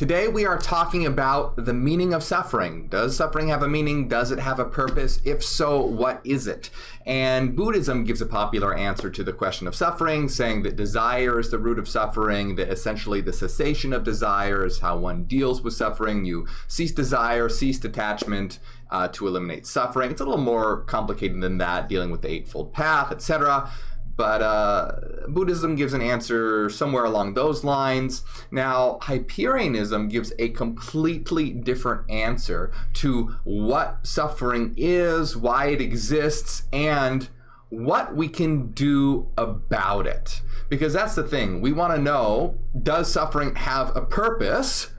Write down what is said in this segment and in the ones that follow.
Today we are talking about the meaning of suffering. Does suffering have a meaning? Does it have a purpose? If so, what is it? And Buddhism gives a popular answer to the question of suffering, saying that desire is the root of suffering, that essentially the cessation of desire is how one deals with suffering. You cease desire, cease detachment to eliminate suffering. It's a little more complicated than that, dealing with the Eightfold Path, etc. But Buddhism gives an answer somewhere along those lines. Now, Hyperianism gives a completely different answer to what suffering is, why it exists, and what we can do about it. Because that's the thing. We want to know, does suffering have a purpose,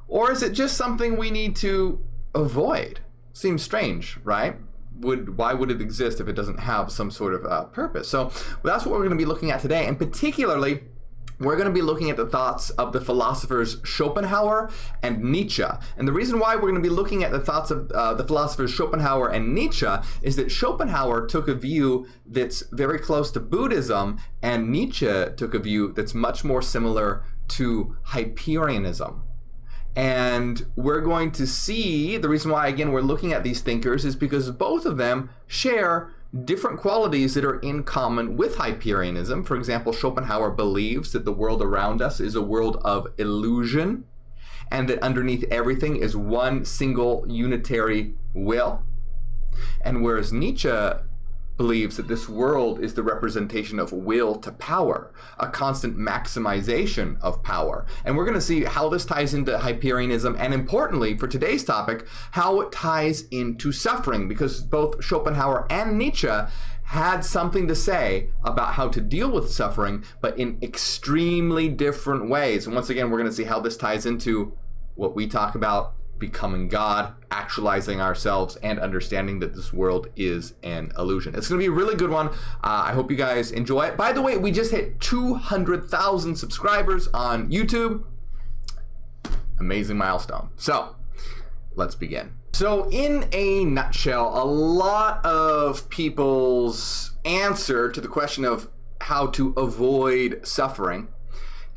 or is it just something we need to avoid? Seems strange, right? Why would it exist if it doesn't have some sort of purpose? So that's what we're going to be looking at today, and particularly we're going to be looking at the thoughts of the philosophers Schopenhauer and Nietzsche. And the reason why we're going to be looking at the thoughts of the philosophers Schopenhauer and Nietzsche is that Schopenhauer took a view that's very close to Buddhism, and Nietzsche took a view that's much more similar to Hyperianism. And we're going to see, the reason why, again, we're looking at these thinkers is because both of them share different qualities that are in common with Hyperianism. For example, Schopenhauer believes that the world around us is a world of illusion, and that underneath everything is one single unitary will. And whereas Nietzsche believes that this world is the representation of will to power, a constant maximization of power. And we're going to see how this ties into Hyperianism, and importantly, for today's topic, how it ties into suffering, because both Schopenhauer and Nietzsche had something to say about how to deal with suffering, but in extremely different ways. And once again, we're going to see how this ties into what we talk about, becoming God, actualizing ourselves, and understanding that this world is an illusion. It's going to be a really good one. I hope you guys enjoy it. By the way, we just hit 200,000 subscribers on YouTube. Amazing milestone. So let's begin. So in a nutshell, a lot of people's answer to the question of how to avoid suffering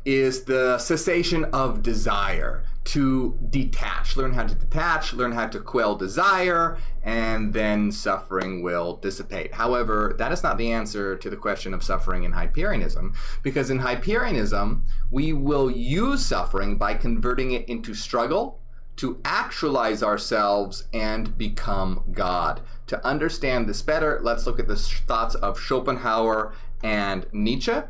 is the cessation of desire, to detach. Learn how to detach, learn how to quell desire, and then suffering will dissipate. However, that is not the answer to the question of suffering in Hyperianism, because in Hyperianism, we will use suffering by converting it into struggle to actualize ourselves and become God. To understand this better, let's look at the thoughts of Schopenhauer and Nietzsche.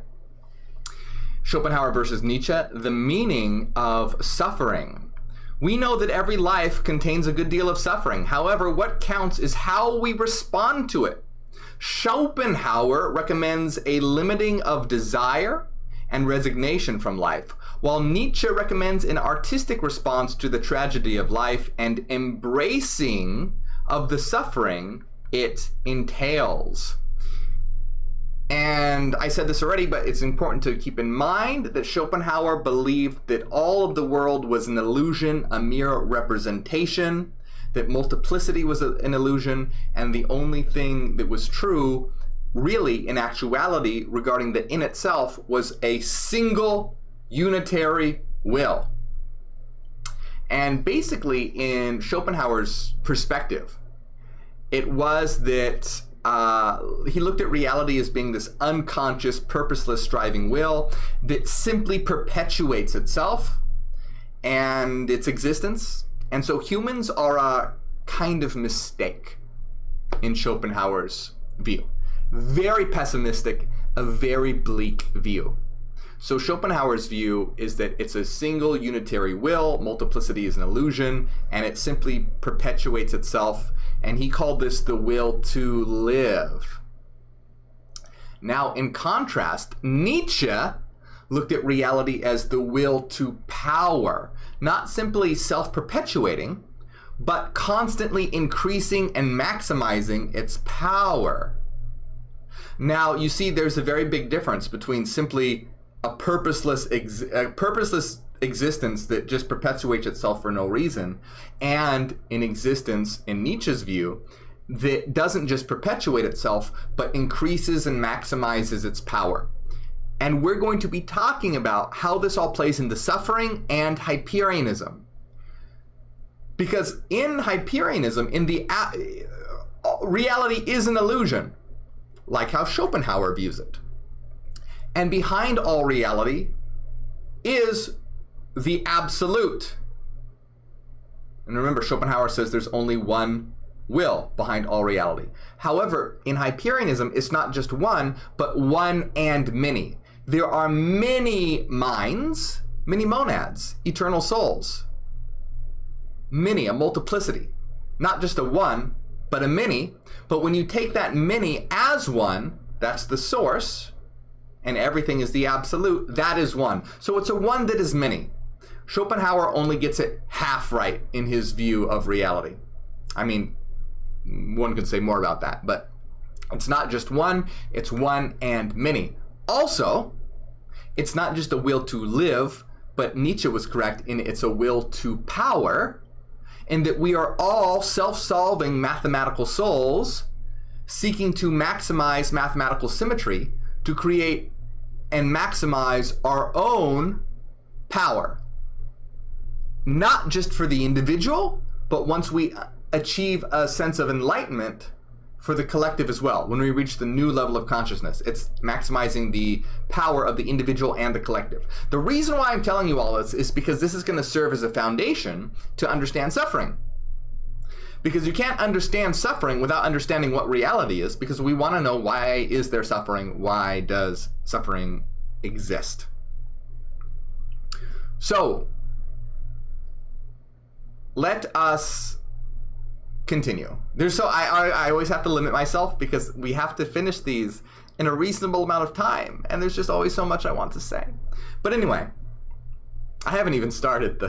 Schopenhauer versus Nietzsche, the meaning of suffering. We know that every life contains a good deal of suffering. However, what counts is how we respond to it. Schopenhauer recommends a limiting of desire and resignation from life, while Nietzsche recommends an artistic response to the tragedy of life and embracing of the suffering it entails. And I said this already, but it's important to keep in mind that Schopenhauer believed that all of the world was an illusion, a mere representation, that multiplicity was an illusion, and the only thing that was true, really, in actuality, regarding the in itself, was a single unitary will. And basically, in Schopenhauer's perspective, it was that he looked at reality as being this unconscious, purposeless, striving will that simply perpetuates itself and its existence. And so humans are a kind of mistake in Schopenhauer's view. Very pessimistic, a very bleak view. So Schopenhauer's view is that it's a single unitary will, multiplicity is an illusion, and it simply perpetuates itself. And he called this the will to live. Now, in contrast, Nietzsche looked at reality as the will to power, not simply self-perpetuating, but constantly increasing and maximizing its power. Now, you see, there's a very big difference between simply a purposeless existence that just perpetuates itself for no reason, and an existence, in Nietzsche's view, that doesn't just perpetuate itself, but increases and maximizes its power. And we're going to be talking about how this all plays into suffering and Hyperionism. Because in Hyperionism, reality is an illusion, like how Schopenhauer views it. And behind all reality is the absolute. And remember, Schopenhauer says there's only one will behind all reality. However, in Hyperionism, it's not just one, but one and many. There are many minds, many monads, eternal souls. Many, a multiplicity. Not just a one, but a many. But when you take that many as one, that's the source, and everything is the absolute, that is one. So it's a one that is many. Schopenhauer only gets it half right in his view of reality. I mean, one could say more about that, but it's not just one, it's one and many. Also, it's not just a will to live, but Nietzsche was correct in it's a will to power, and that we are all self-solving mathematical souls seeking to maximize mathematical symmetry to create and maximize our own power. Not just for the individual, but once we achieve a sense of enlightenment, for the collective as well. When we reach the new level of consciousness, it's maximizing the power of the individual and the collective. The reason why I'm telling you all this is because this is going to serve as a foundation to understand suffering. Because you can't understand suffering without understanding what reality is, because we want to know, why is there suffering? Why does suffering exist? So, let us continue. I always have to limit myself because we have to finish these in a reasonable amount of time, and there's just always so much I want to say. But anyway, I haven't even started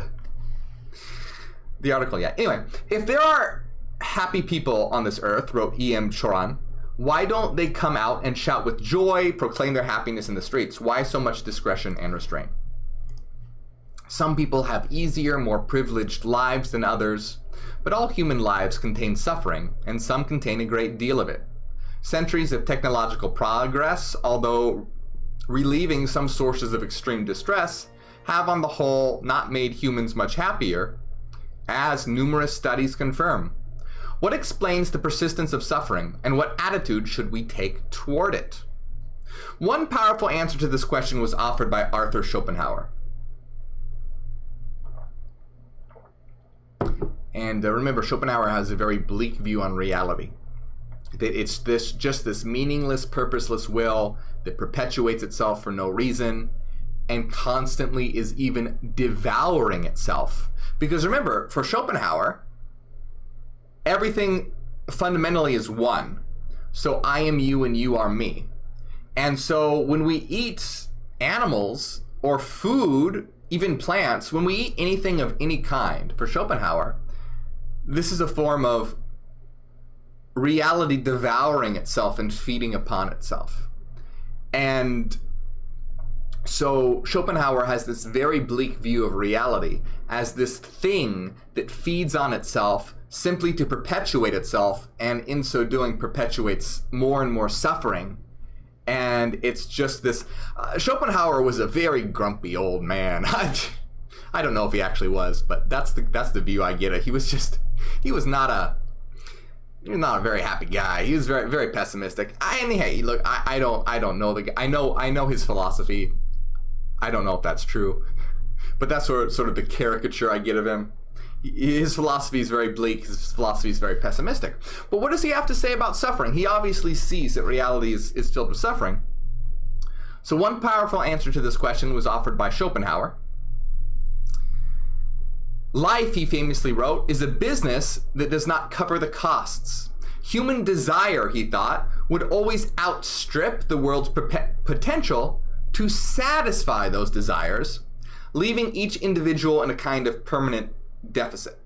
the article yet. Anyway, if there are happy people on this earth, wrote E.M. Choran, why don't they come out and shout with joy, proclaim their happiness in the streets? Why so much discretion and restraint? Some people have easier, more privileged lives than others, but all human lives contain suffering, and some contain a great deal of it. Centuries of technological progress, although relieving some sources of extreme distress, have on the whole not made humans much happier, as numerous studies confirm. What explains the persistence of suffering, and what attitude should we take toward it? One powerful answer to this question was offered by Arthur Schopenhauer. And remember, Schopenhauer has a very bleak view on reality. That it's just this meaningless, purposeless will that perpetuates itself for no reason and constantly is even devouring itself. Because remember, for Schopenhauer, everything fundamentally is one. So I am you and you are me. And so when we eat animals or food, even plants, when we eat anything of any kind, for Schopenhauer, this is a form of reality devouring itself and feeding upon itself. And so Schopenhauer has this very bleak view of reality as this thing that feeds on itself simply to perpetuate itself, and in so doing perpetuates more and more suffering. And it's just this... Schopenhauer was a very grumpy old man. I don't know if he actually was, but that's the view I get. He was not a very happy guy. He was very, very pessimistic. Hey, look, I don't know the guy. I know his philosophy. I don't know if that's true, but that's sort of the caricature I get of him. His philosophy is very bleak. His philosophy is very pessimistic. But what does he have to say about suffering? He obviously sees that reality is filled with suffering. So one powerful answer to this question was offered by Schopenhauer. Life, he famously wrote, is a business that does not cover the costs. Human desire, he thought, would always outstrip the world's potential to satisfy those desires, leaving each individual in a kind of permanent deficit.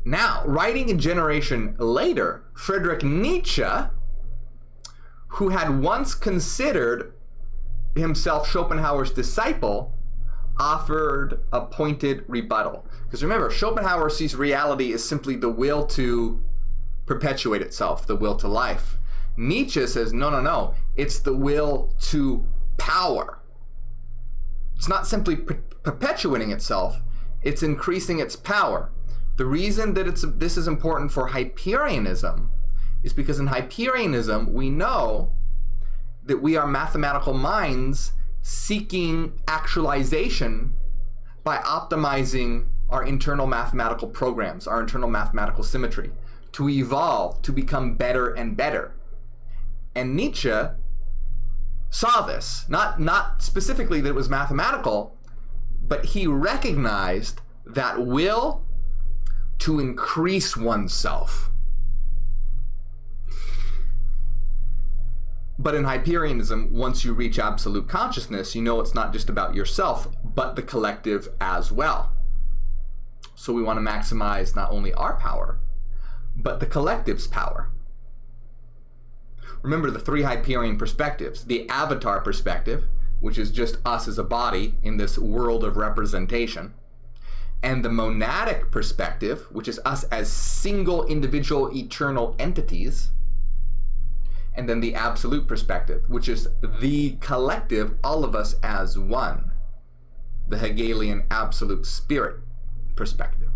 Now, writing a generation later, Friedrich Nietzsche, who had once considered himself Schopenhauer's disciple, offered a pointed rebuttal. Because remember, Schopenhauer sees reality as simply the will to perpetuate itself, the will to life. Nietzsche says, no, It's the will to power. It's not simply perpetuating itself, it's increasing its power. The reason that this is important for Hyperianism is because in Hyperianism, we know that we are mathematical minds seeking actualization by optimizing our internal mathematical programs, our internal mathematical symmetry, to evolve, to become better and better. And Nietzsche saw this, not specifically that it was mathematical, but he recognized that will to increase oneself. But in Hyperianism, once you reach absolute consciousness, you know it's not just about yourself, but the collective as well. So we want to maximize not only our power, but the collective's power. Remember the three Hyperion perspectives: the avatar perspective, which is just us as a body in this world of representation, and the monadic perspective, which is us as single individual eternal entities, and then the absolute perspective, which is the collective, all of us as one, the Hegelian absolute spirit perspective.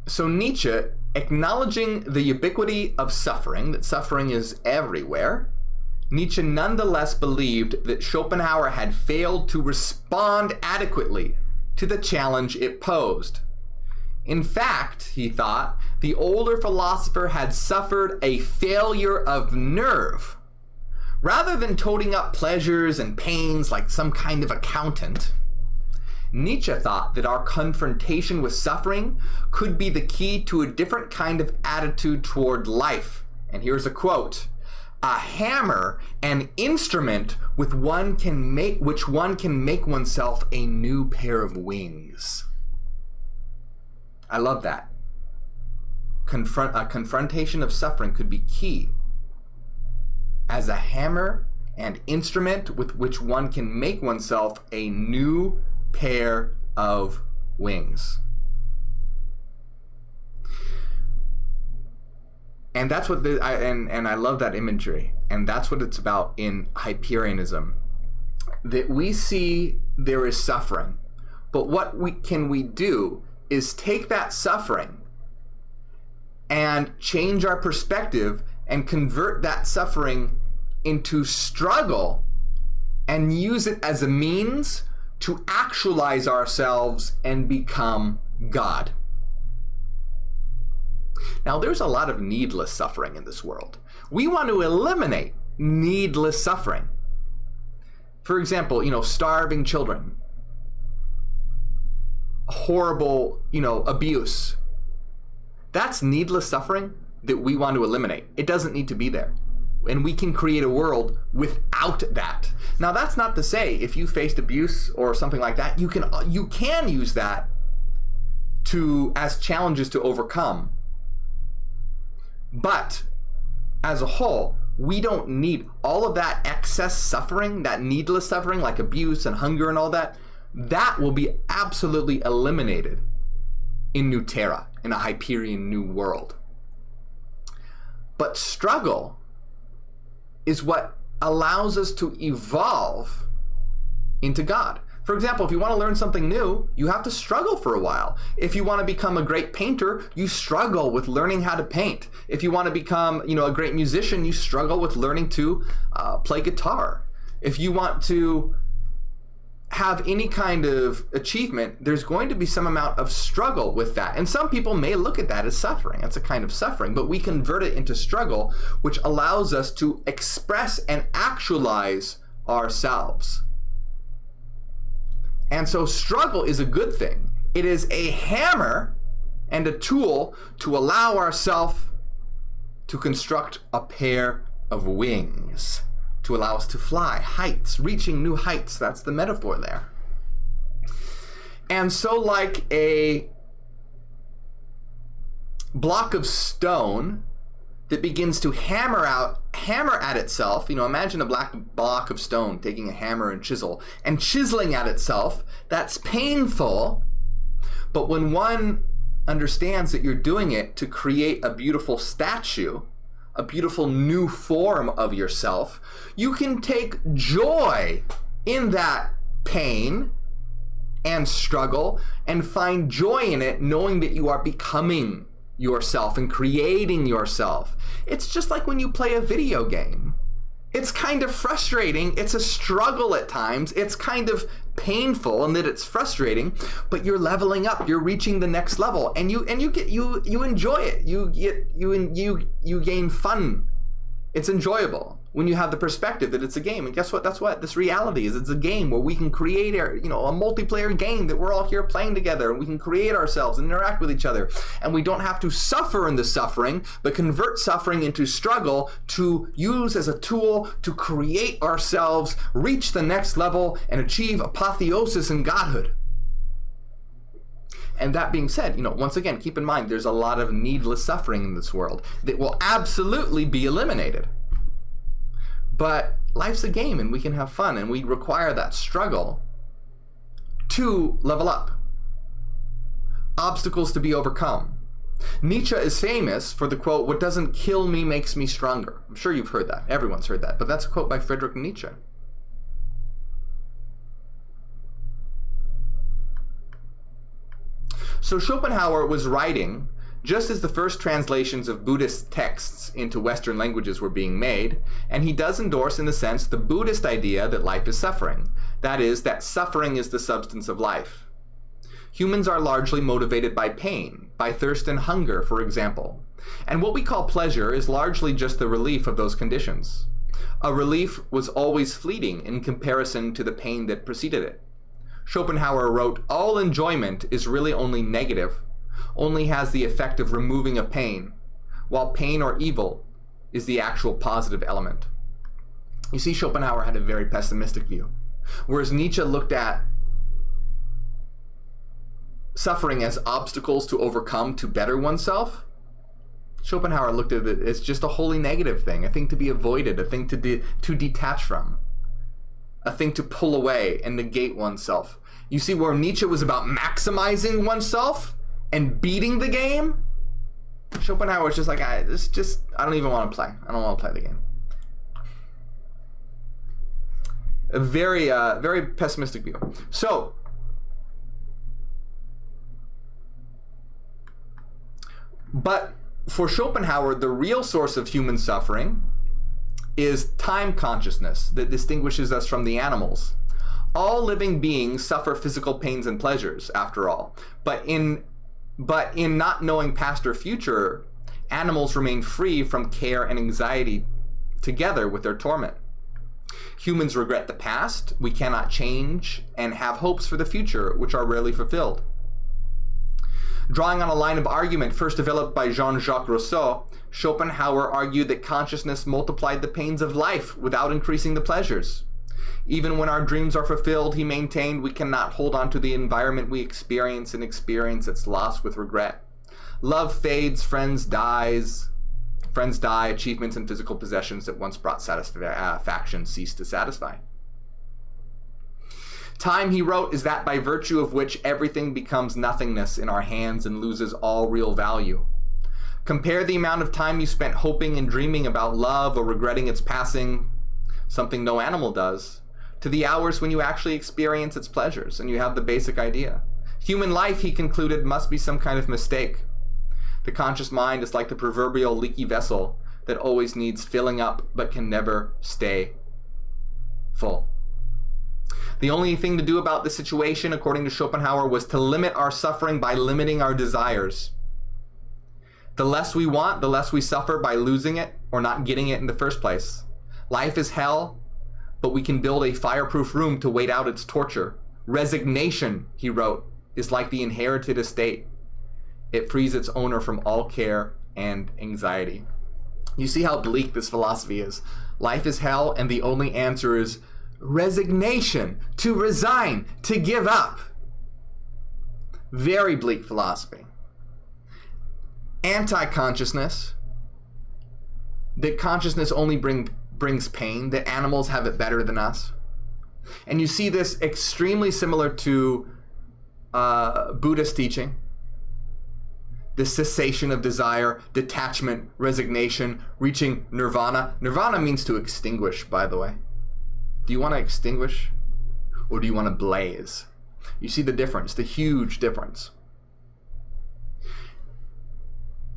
So Nietzsche, acknowledging the ubiquity of suffering, that suffering is everywhere, Nietzsche nonetheless believed that Schopenhauer had failed to respond adequately to the challenge it posed. In fact, he thought, the older philosopher had suffered a failure of nerve. Rather than toting up pleasures and pains like some kind of accountant, Nietzsche thought that our confrontation with suffering could be the key to a different kind of attitude toward life. And here's a quote: "A hammer, an instrument with which one can make oneself a new pair of wings." I love that. A confrontation of suffering could be key as a hammer and instrument with which one can make oneself a new pair of wings. And that's what I love that imagery, and that's what it's about in Hyperianism, that we see there is suffering, but what can we do is take that suffering and change our perspective and convert that suffering into struggle and use it as a means to actualize ourselves and become God. Now, there's a lot of needless suffering in this world. We want to eliminate needless suffering. For example, starving children, horrible, abuse. That's needless suffering that we want to eliminate. It doesn't need to be there. And we can create a world without that. Now, that's not to say if you faced abuse or something like that, you can use that as challenges to overcome. But as a whole, we don't need all of that excess suffering, that needless suffering like abuse and hunger and all that. That will be absolutely eliminated in New Terra, in a Hyperion new world. But struggle is what allows us to evolve into God. For example, if you want to learn something new, you have to struggle for a while. If you want to become a great painter, you struggle with learning how to paint. If you want to become, a great musician, you struggle with learning to play guitar. If you want to have any kind of achievement, there's going to be some amount of struggle with that. And some people may look at that as suffering. That's a kind of suffering, but we convert it into struggle, which allows us to express and actualize ourselves. And so struggle is a good thing. It is a hammer and a tool to allow ourselves to construct a pair of wings, to allow us to fly, heights, reaching new heights. That's the metaphor there. And so like a block of stone that begins to hammer at itself, imagine a black block of stone taking a hammer and chisel and chiseling at itself. That's painful. But when one understands that you're doing it to create a beautiful statue, a beautiful new form of yourself, you can take joy in that pain and struggle and find joy in it, knowing that you are becoming yourself and creating yourself. It's just like when you play a video game. It's kind of frustrating. It's a struggle at times. It's kind of painful in that it's frustrating, but you're leveling up. You're reaching the next level, and you enjoy it. You gain fun. It's enjoyable when you have the perspective that it's a game. And guess what? That's what this reality is. It's a game where we can create a multiplayer game that we're all here playing together, and we can create ourselves and interact with each other. And we don't have to suffer in the suffering, but convert suffering into struggle to use as a tool to create ourselves, reach the next level, and achieve apotheosis in godhood. And that being said, once again, keep in mind, there's a lot of needless suffering in this world that will absolutely be eliminated. But life's a game, and we can have fun, and we require that struggle to level up. Obstacles to be overcome. Nietzsche is famous for the quote, "What doesn't kill me makes me stronger." I'm sure you've heard that. Everyone's heard that. But that's a quote by Friedrich Nietzsche. So Schopenhauer was writing just as the first translations of Buddhist texts into Western languages were being made, and he does endorse, in a sense, the Buddhist idea that life is suffering. That is, that suffering is the substance of life. Humans are largely motivated by pain, by thirst and hunger, for example. And what we call pleasure is largely just the relief of those conditions. A relief was always fleeting in comparison to the pain that preceded it. Schopenhauer wrote, "All enjoyment is really only negative, only has the effect of removing a pain, while pain or evil is the actual positive element." You see, Schopenhauer had a very pessimistic view, whereas Nietzsche looked at suffering as obstacles to overcome to better oneself. Schopenhauer looked at it as just a wholly negative thing, a thing to be avoided, a thing to detach from, a thing to pull away and negate oneself. You see, where Nietzsche was about maximizing oneself and beating the game, Schopenhauer was just like, I don't even want to play. I don't want to play the game. A very, very pessimistic view. So, but for Schopenhauer, the real source of human suffering is time consciousness that distinguishes us from the animals. All living beings suffer physical pains and pleasures, after all. But in not knowing past or future, animals remain free from care and anxiety together with their torment. Humans regret the past, we cannot change, and have hopes for the future, which are rarely fulfilled. Drawing on a line of argument first developed by Jean-Jacques Rousseau, Schopenhauer argued that consciousness multiplied the pains of life without increasing the pleasures. Even when our dreams are fulfilled, he maintained, we cannot hold on to the environment we experience and experience its loss with regret. Love fades, friends die, achievements and physical possessions that once brought satisfaction cease to satisfy. Time, he wrote, is that by virtue of which everything becomes nothingness in our hands and loses all real value. Compare the amount of time you spent hoping and dreaming about love or regretting its passing, something no animal does, to the hours when you actually experience its pleasures and you have the basic idea. Human life, he concluded, must be some kind of mistake. The conscious mind is like the proverbial leaky vessel that always needs filling up but can never stay full. The only thing to do about the situation, according to Schopenhauer, was to limit our suffering by limiting our desires. The less we want, the less we suffer by losing it or not getting it in the first place. Life is hell, but we can build a fireproof room to wait out its torture. Resignation, he wrote, is like the inherited estate. It frees its owner from all care and anxiety. You see how bleak this philosophy is. Life is hell, and the only answer is resignation, to resign, to give up. Very bleak philosophy. Anti-consciousness, that consciousness only brings pain, that animals have it better than us. And you see this extremely similar to Buddhist teaching. the cessation of desire, detachment, resignation, reaching nirvana. Nirvana means to extinguish, by the way. Do you want to extinguish or do you want to blaze? You see the difference, the huge difference.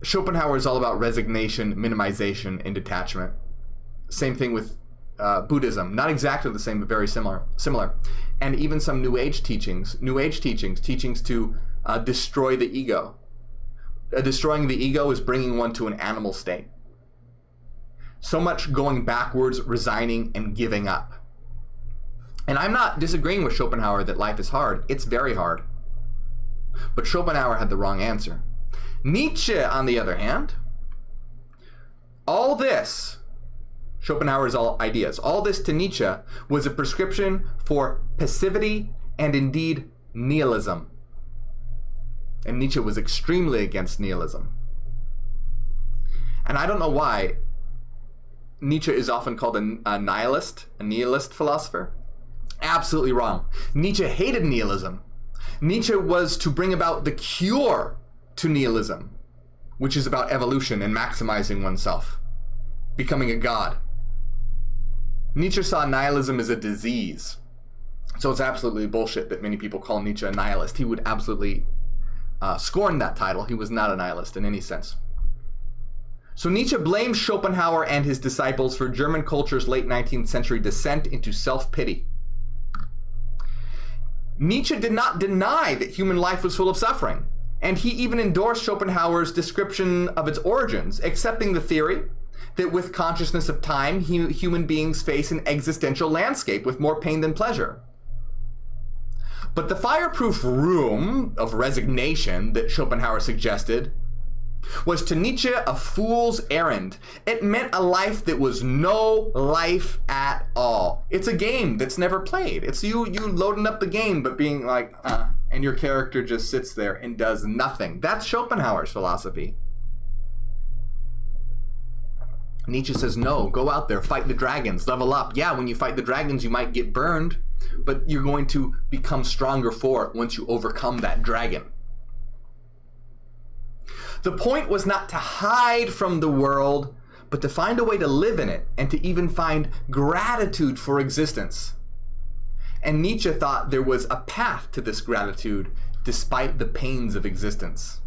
Schopenhauer is all about resignation, minimization, and detachment. Same thing with Buddhism. Not exactly the same, but very similar. And even some New Age teachings. Teachings to destroy the ego. Destroying the ego is bringing one to an animal state. So much going backwards, resigning, and giving up. And I'm not disagreeing with Schopenhauer that life is hard. It's very hard. But Schopenhauer had the wrong answer. Nietzsche, on the other hand, all this, Schopenhauer's all ideas, all this to Nietzsche was a prescription for passivity and indeed nihilism. And Nietzsche was extremely against nihilism. And I don't know why Nietzsche is often called a nihilist philosopher. Absolutely wrong. Nietzsche hated nihilism. Nietzsche was to bring about the cure to nihilism, which is about evolution and maximizing oneself, becoming a god. Nietzsche saw nihilism as a disease. So it's absolutely bullshit that many people call Nietzsche a nihilist. He would absolutely scorn that title. He was not a nihilist in any sense. So Nietzsche blames Schopenhauer and his disciples for German culture's late 19th century descent into self-pity. Nietzsche did not deny that human life was full of suffering, and he even endorsed Schopenhauer's description of its origins, accepting the theory that with consciousness of time, human beings face an existential landscape with more pain than pleasure. But the fireproof room of resignation that Schopenhauer suggested was to Nietzsche a fool's errand. It meant a life that was no life at all. It's a game that's never played. It's you loading up the game but being like, and your character just sits there and does nothing. That's Schopenhauer's philosophy. Nietzsche says, no, go out there, fight the dragons, level up. Yeah, when you fight the dragons, you might get burned, but you're going to become stronger for it once you overcome that dragon. The point was not to hide from the world, but to find a way to live in it and to even find gratitude for existence. And Nietzsche thought there was a path to this gratitude despite the pains of existence.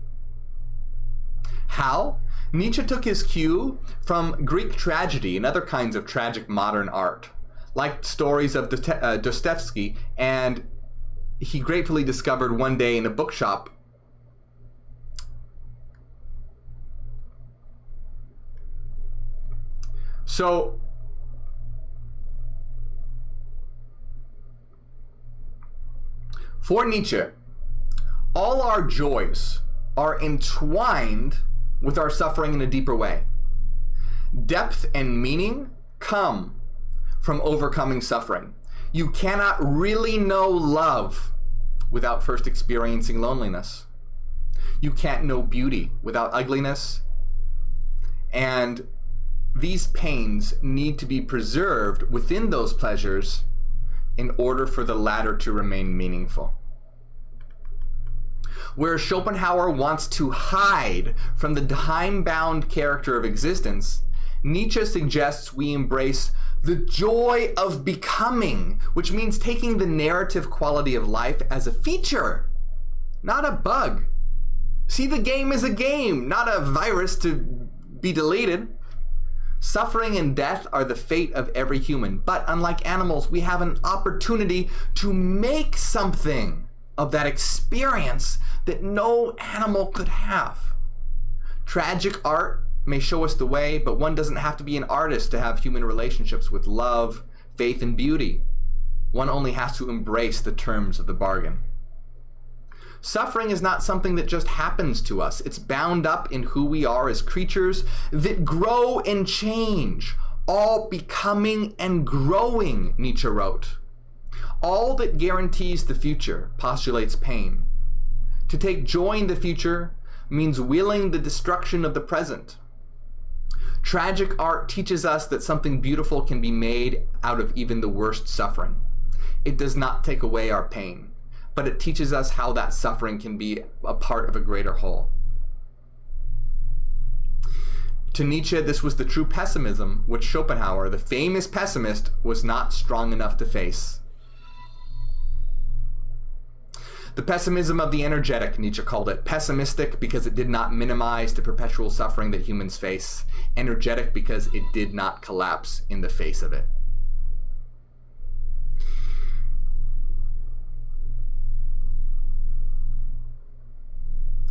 How? Nietzsche took his cue from Greek tragedy and other kinds of tragic modern art, like stories of Dostoevsky, and he gratefully discovered one day in a bookshop So, for Nietzsche, all our joys are entwined with our suffering in a deeper way. Depth and meaning come from overcoming suffering. You cannot really know love without first experiencing loneliness. You can't know beauty without ugliness. And these pains need to be preserved within those pleasures in order for the latter to remain meaningful. Where Schopenhauer wants to hide from the time-bound character of existence, Nietzsche suggests we embrace the joy of becoming, which means taking the narrative quality of life as a feature, not a bug. See the game as a game, not a virus to be deleted. Suffering and death are the fate of every human, but unlike animals, we have an opportunity to make something of that experience that no animal could have. Tragic art may show us the way, but one doesn't have to be an artist to have human relationships with love, faith, and beauty. One only has to embrace the terms of the bargain. Suffering is not something that just happens to us. It's bound up in who we are as creatures that grow and change, all becoming and growing, Nietzsche wrote. All that guarantees the future postulates pain. To take joy in the future means willing the destruction of the present. Tragic art teaches us that something beautiful can be made out of even the worst suffering. It does not take away our pain, but it teaches us how that suffering can be a part of a greater whole. To Nietzsche, this was the true pessimism, which Schopenhauer, the famous pessimist, was not strong enough to face. The pessimism of the energetic, Nietzsche called it. Pessimistic because it did not minimize the perpetual suffering that humans face. Energetic because it did not collapse in the face of it.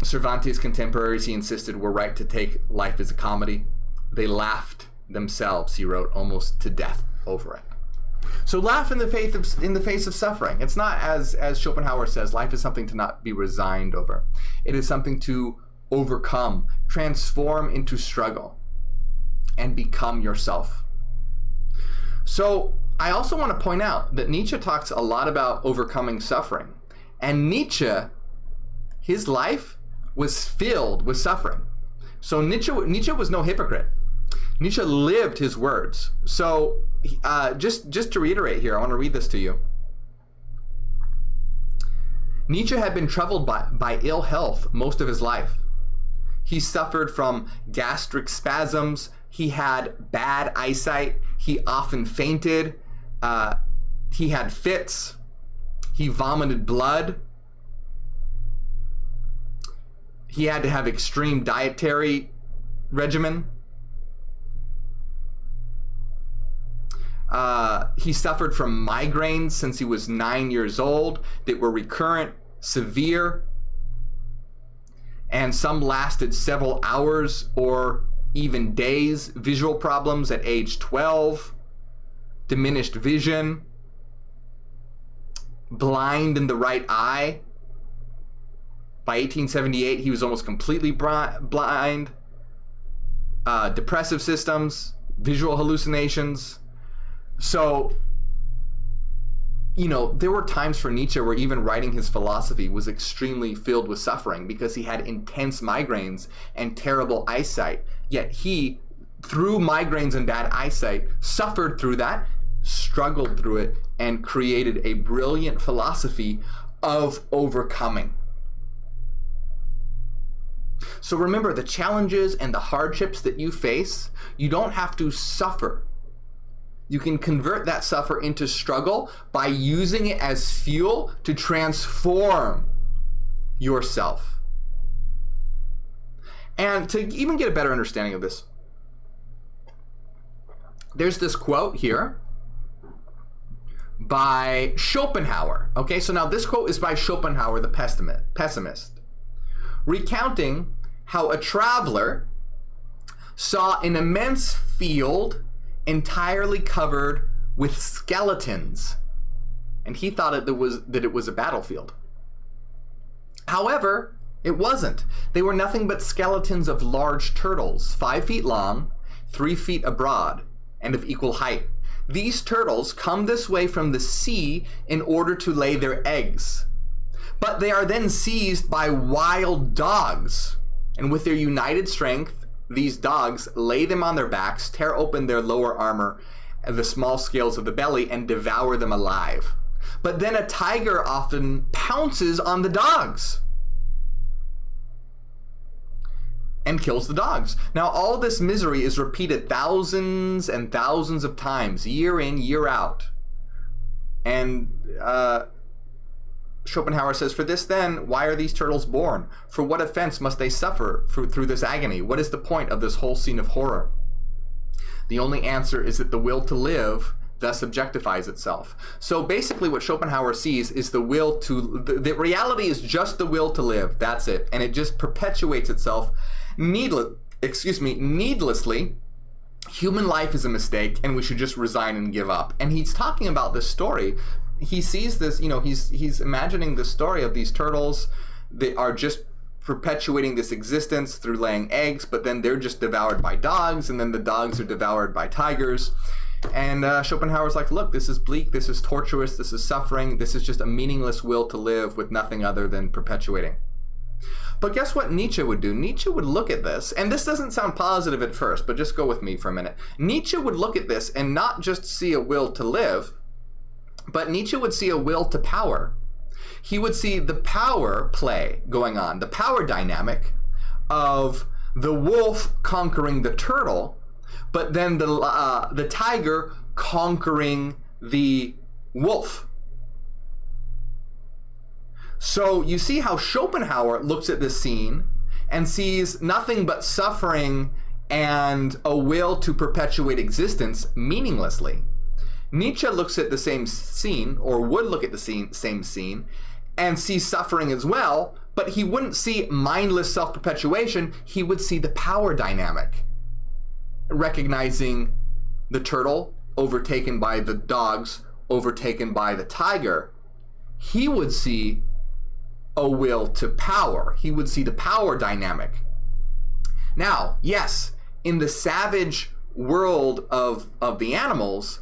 Cervantes' contemporaries, he insisted, were right to take life as a comedy. They laughed themselves, he wrote, almost to death over it. So laugh in the face of suffering. It's not, as Schopenhauer says, life is something to not be resigned over. It is something to overcome, transform into struggle, and become yourself. So I also want to point out that Nietzsche talks a lot about overcoming suffering. And Nietzsche, his life was filled with suffering. So Nietzsche was no hypocrite. Nietzsche lived his words. So just to reiterate here, I want to read this to you. Nietzsche had been troubled by ill health most of his life. He suffered from gastric spasms. He had bad eyesight. He often fainted. He had fits. He vomited blood. He had to have extreme dietary regimen. He suffered from migraines since he was 9 years old that were recurrent, severe, and some lasted several hours or even days. Visual problems at age 12, diminished vision, blind in the right eye. By 1878, he was almost completely blind. Depressive symptoms, visual hallucinations. So, there were times for Nietzsche where even writing his philosophy was extremely filled with suffering because he had intense migraines and terrible eyesight. Yet he, through migraines and bad eyesight, suffered through that, struggled through it, and created a brilliant philosophy of overcoming. So remember, the challenges and the hardships that you face, you don't have to suffer. You can convert that suffer into struggle by using it as fuel to transform yourself. And to even get a better understanding of this, there's this quote here by Schopenhauer. Okay, so now this quote is by Schopenhauer, the pessimist, recounting how a traveler saw an immense field entirely covered with skeletons, and he thought that it was a battlefield. However, it wasn't. They were nothing but skeletons of large turtles, 5 feet long, 3 feet abroad, and of equal height. These turtles come this way from the sea in order to lay their eggs. But they are then seized by wild dogs, and with their united strength, these dogs lay them on their backs, tear open their lower armor, the small scales of the belly, and devour them alive. But then a tiger often pounces on the dogs and kills the dogs. Now, all this misery is repeated thousands and thousands of times, year in, year out. And Schopenhauer says, for this then, why are these turtles born? For what offense must they suffer through this agony? What is the point of this whole scene of horror? The only answer is that the will to live thus objectifies itself. So basically what Schopenhauer sees is the will to, the reality is just the will to live. That's it. And it just perpetuates itself needlessly. Human life is a mistake and we should just resign and give up. And he's talking about this story. He sees this, he's imagining the story of these turtles that are just perpetuating this existence through laying eggs, but then they're just devoured by dogs, and then the dogs are devoured by tigers. And Schopenhauer's like, look, this is bleak, this is torturous, this is suffering, this is just a meaningless will to live with nothing other than perpetuating. But guess what Nietzsche would do? Nietzsche would look at this, and this doesn't sound positive at first, but just go with me for a minute. Nietzsche would look at this and not just see a will to live, but Nietzsche would see a will to power. He would see the power play going on, the power dynamic of the wolf conquering the turtle, but then the tiger conquering the wolf. So you see how Schopenhauer looks at this scene and sees nothing but suffering and a will to perpetuate existence meaninglessly. Nietzsche looks at the same scene, or would look at the same scene, and see suffering as well, but he wouldn't see mindless self-perpetuation. He would see the power dynamic, recognizing the turtle overtaken by the dogs, overtaken by the tiger. He would see a will to power. He would see the power dynamic. Now, yes, in the savage world of the animals,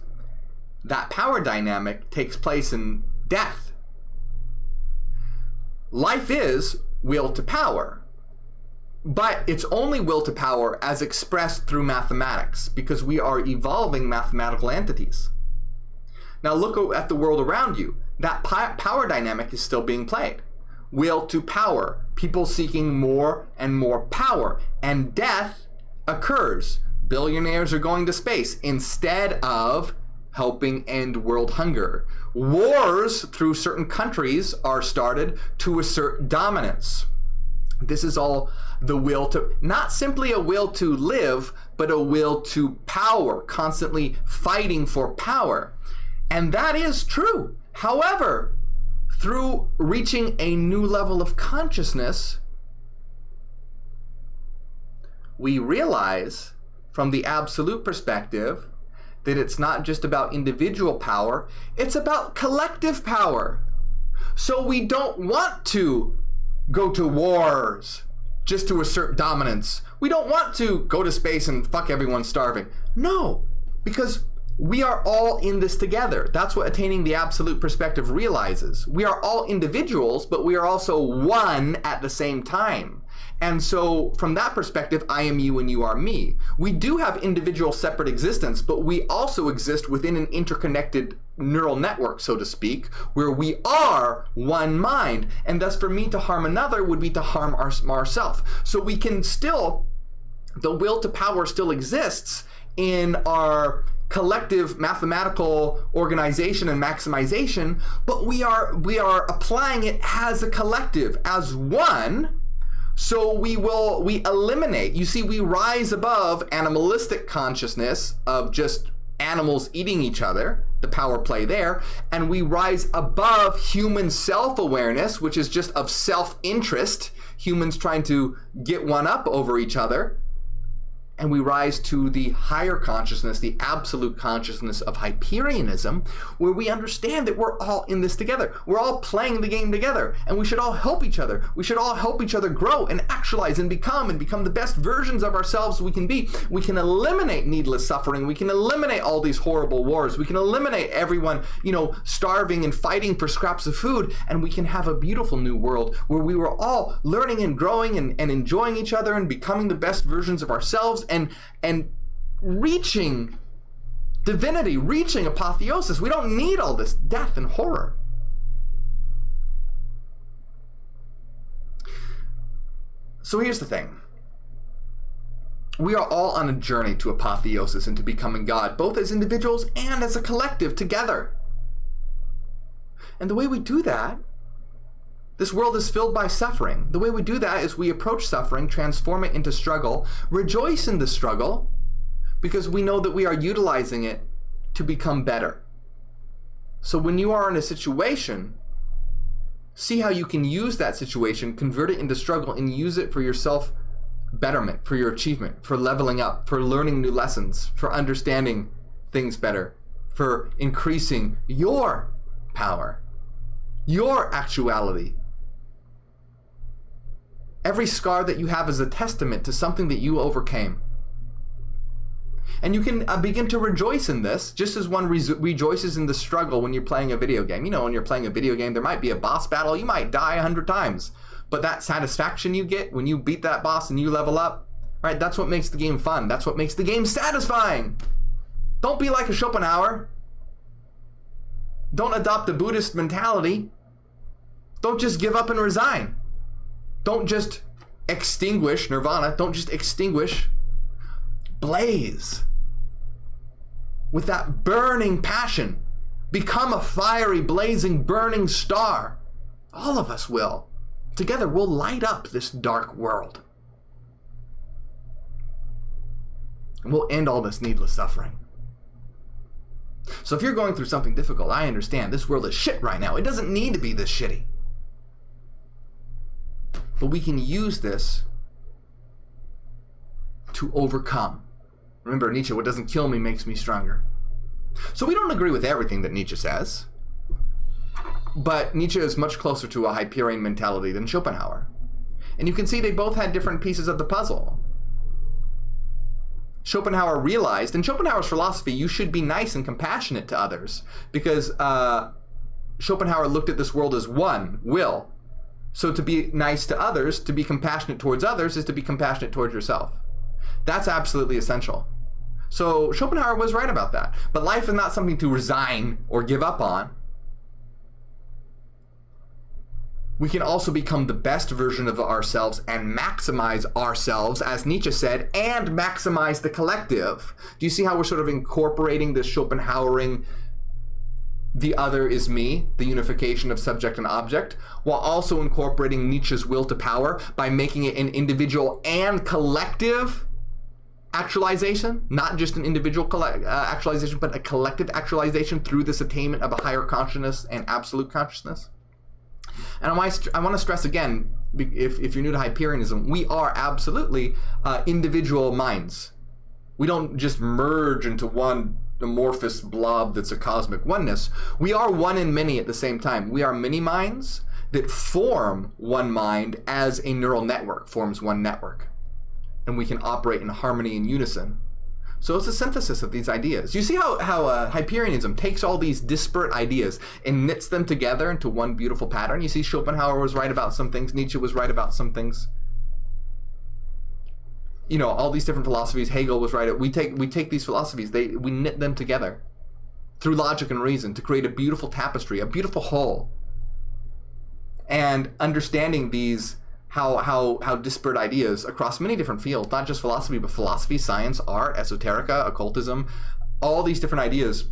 that power dynamic takes place in death. Life is will to power, but it's only will to power as expressed through mathematics, because we are evolving mathematical entities. Now look at the world around you. That power dynamic is still being played. Will to power, people seeking more and more power, and death occurs. Billionaires are going to space instead of helping end world hunger. Wars through certain countries are started to assert dominance. This is all the will to, not simply a will to live, but a will to power, constantly fighting for power. And that is true. However, through reaching a new level of consciousness, we realize from the absolute perspective that it's not just about individual power, it's about collective power. So we don't want to go to wars just to assert dominance. We don't want to go to space and fuck everyone starving. No, because we are all in this together. That's what attaining the absolute perspective realizes. We are all individuals, but we are also one at the same time. And so from that perspective, I am you and you are me. We do have individual separate existence, but we also exist within an interconnected neural network, so to speak, where we are one mind. And thus for me to harm another would be to harm ourselves. So we can still, the will to power still exists in our collective mathematical organization and maximization, but we are applying it as a collective, as one. So we eliminate, you see, we rise above animalistic consciousness of just animals eating each other, the power play there, and we rise above human self-awareness, which is just of self-interest, humans trying to get one up over each other. And we rise to the higher consciousness, the absolute consciousness of Hyperionism, where we understand that we're all in this together. We're all playing the game together, and we should all help each other. We should all help each other grow and actualize and become the best versions of ourselves we can be. We can eliminate needless suffering. We can eliminate all these horrible wars. We can eliminate everyone, starving and fighting for scraps of food, and we can have a beautiful new world where we were all learning and growing and enjoying each other and becoming the best versions of ourselves. And reaching divinity, reaching apotheosis. We don't need all this death and horror. So here's the thing. We are all on a journey to apotheosis and to becoming God, both as individuals and as a collective together. And the way we do that, this world is filled by suffering. The way we do that is we approach suffering, transform it into struggle, rejoice in the struggle, because we know that we are utilizing it to become better. So when you are in a situation, see how you can use that situation, convert it into struggle, and use it for your self-betterment, for your achievement, for leveling up, for learning new lessons, for understanding things better, for increasing your power, your actuality. Every scar that you have is a testament to something that you overcame. And you can begin to rejoice in this, just as one rejoices in the struggle when you're playing a video game. When you're playing a video game, there might be a boss battle. You might die 100 times. But that satisfaction you get when you beat that boss and you level up, right? That's what makes the game fun. That's what makes the game satisfying. Don't be like a Schopenhauer. Don't adopt a Buddhist mentality. Don't just give up and resign. Don't just extinguish nirvana. Don't just extinguish. Blaze with that burning passion. Become a fiery, blazing, burning star. All of us will. Together we'll light up this dark world. And we'll end all this needless suffering. So if you're going through something difficult, I understand. This world is shit right now. It doesn't need to be this shitty. But we can use this to overcome. Remember Nietzsche, what doesn't kill me makes me stronger. So we don't agree with everything that Nietzsche says. But Nietzsche is much closer to a Hyperion mentality than Schopenhauer. And you can see they both had different pieces of the puzzle. Schopenhauer realized, in Schopenhauer's philosophy, you should be nice and compassionate to others, because Schopenhauer looked at this world as one will. So to be nice to others, to be compassionate towards others, is to be compassionate towards yourself. That's absolutely essential. So Schopenhauer was right about that. But life is not something to resign or give up on. We can also become the best version of ourselves and maximize ourselves, as Nietzsche said, and maximize the collective. Do you see how we're sort of incorporating this Schopenhauerian, the other is me, the unification of subject and object, while also incorporating Nietzsche's will to power by making it an individual and collective actualization, not just an individual actualization, but a collective actualization through this attainment of a higher consciousness and absolute consciousness? And I want to stress again, if you're new to Hyperionism, we are absolutely individual minds. We don't just merge into one amorphous blob that's a cosmic oneness. We are one in many at the same time. We are many minds that form one mind as a neural network forms one network. And we can operate in harmony and unison. So it's a synthesis of these ideas. You see how Hyperionism takes all these disparate ideas and knits them together into one beautiful pattern? You see Schopenhauer was right about some things, Nietzsche was right about some things. You know, all these different philosophies, Hegel was right. We take these philosophies, we knit them together through logic and reason to create a beautiful tapestry, a beautiful whole. And understanding these how disparate ideas across many different fields, not just philosophy, but philosophy, science, art, esoterica, occultism, all these different ideas,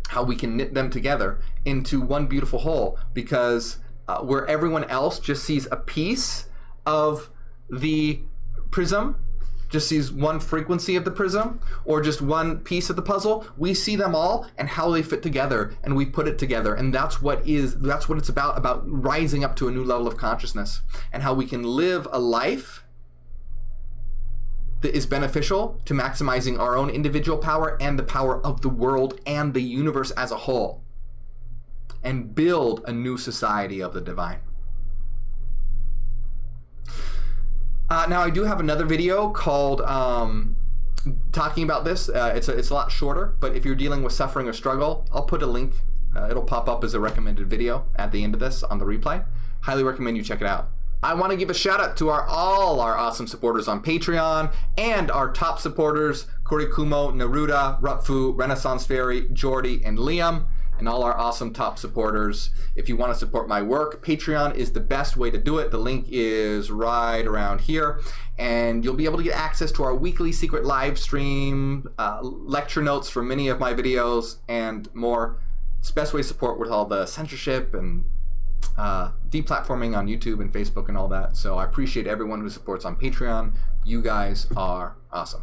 how we can knit them together into one beautiful whole, because where everyone else just sees a piece of the prism, just sees one frequency of the prism, or just one piece of the puzzle, we see them all and how they fit together, and we put it together. And that's what it's about rising up to a new level of consciousness, and how we can live a life that is beneficial to maximizing our own individual power and the power of the world and the universe as a whole, and build a new society of the divine. Now I do have another video called talking about this. It's a lot shorter, but if you're dealing with suffering or struggle, I'll put a link. It'll pop up as a recommended video at the end of this on the replay. Highly recommend you check it out. I want to give a shout out to all our awesome supporters on Patreon, and our top supporters, Kurikumo, Neruda, Rupfu, Renaissance Fairy, Jordy, and Liam, and all our awesome top supporters. If you want to support my work, Patreon is the best way to do it. The link is right around here, and you'll be able to get access to our weekly secret live stream, lecture notes for many of my videos, and more. It's the best way to support with all the censorship and deplatforming on YouTube and Facebook and all that. So I appreciate everyone who supports on Patreon. You guys are awesome.